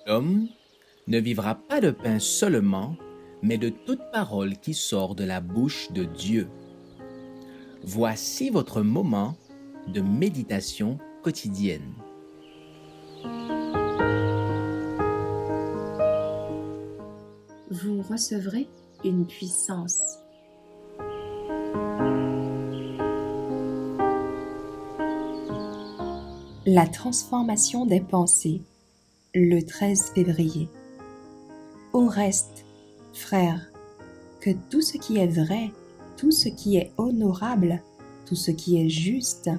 L'homme ne vivra pas de pain seulement, mais de toute parole qui sort de la bouche de Dieu. Voici votre moment de méditation quotidienne. Vous recevrez une puissance. La transformation des pensées, le 13 février. Au reste, frères, que tout ce qui est vrai, tout ce qui est honorable, tout ce qui est juste,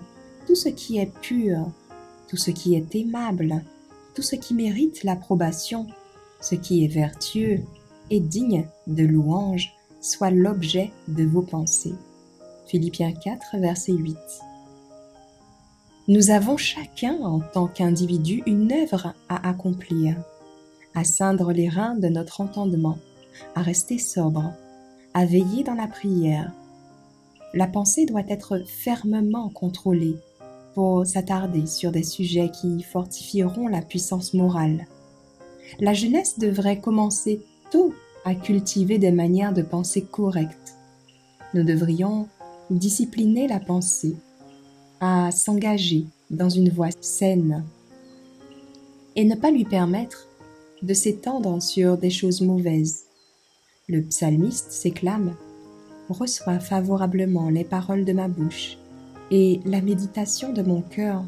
tout ce qui est pur, tout ce qui est aimable, tout ce qui mérite l'approbation, ce qui est vertueux et digne de louange, soit l'objet de vos pensées. Philippiens 4, verset 8. Nous avons chacun, en tant qu'individu, une œuvre à accomplir, à ceindre les reins de notre entendement, à rester sobre, à veiller dans la prière. La pensée doit être fermement contrôlée pour s'attarder sur des sujets qui fortifieront la puissance morale. La jeunesse devrait commencer tôt à cultiver des manières de penser correctes. Nous devrions discipliner la pensée, à s'engager dans une voie saine et ne pas lui permettre de s'étendre sur des choses mauvaises. Le psalmiste s'éclame « Reçois favorablement les paroles de ma bouche et la méditation de mon cœur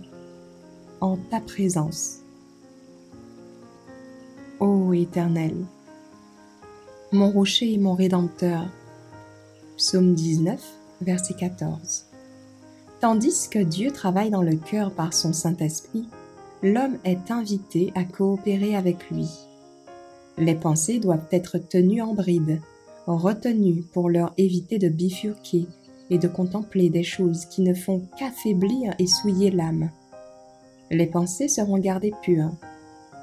en ta présence. Ô Éternel, mon rocher et mon rédempteur. » Psaume 19, verset 14. Tandis que Dieu travaille dans le cœur par son Saint-Esprit, l'homme est invité à coopérer avec lui. Les pensées doivent être tenues en bride, retenues pour leur éviter de bifurquer et de contempler des choses qui ne font qu'affaiblir et souiller l'âme. Les pensées seront gardées pures,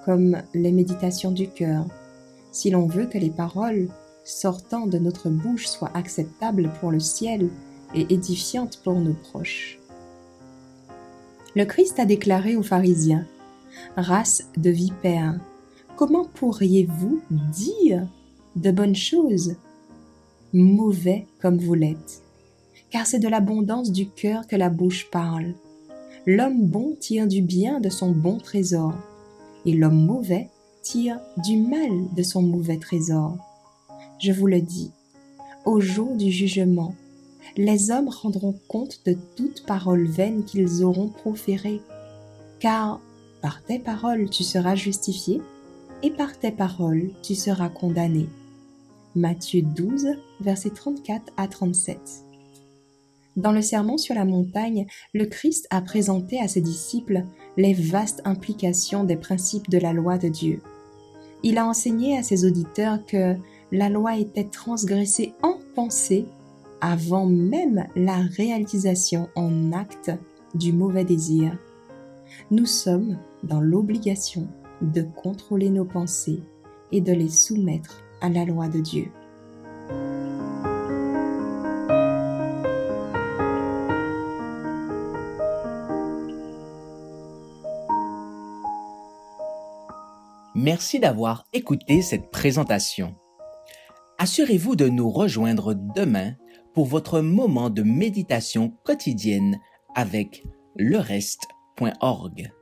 comme les méditations du cœur, si l'on veut que les paroles sortant de notre bouche soient acceptables pour le ciel et édifiantes pour nos proches. Le Christ a déclaré aux pharisiens « Race de vipères, comment pourriez-vous dire de bonnes choses, mauvais comme vous l'êtes? Car c'est de l'abondance du cœur que la bouche parle. L'homme bon tire du bien de son bon trésor, et l'homme mauvais tire du mal de son mauvais trésor. Je vous le dis, au jour du jugement, les hommes rendront compte de toute parole vaine qu'ils auront proférée, car par tes paroles tu seras justifié, et par tes paroles tu seras condamné. Matthieu 12, versets 34 à 37. Dans le Sermon sur la montagne, le Christ a présenté à ses disciples les vastes implications des principes de la loi de Dieu. Il a enseigné à ses auditeurs que la loi était transgressée en pensée avant même la réalisation en acte du mauvais désir. Nous sommes dans l'obligation de contrôler nos pensées et de les soumettre à la loi de Dieu. Merci d'avoir écouté cette présentation. Assurez-vous de nous rejoindre demain pour votre moment de méditation quotidienne avec lereste.org.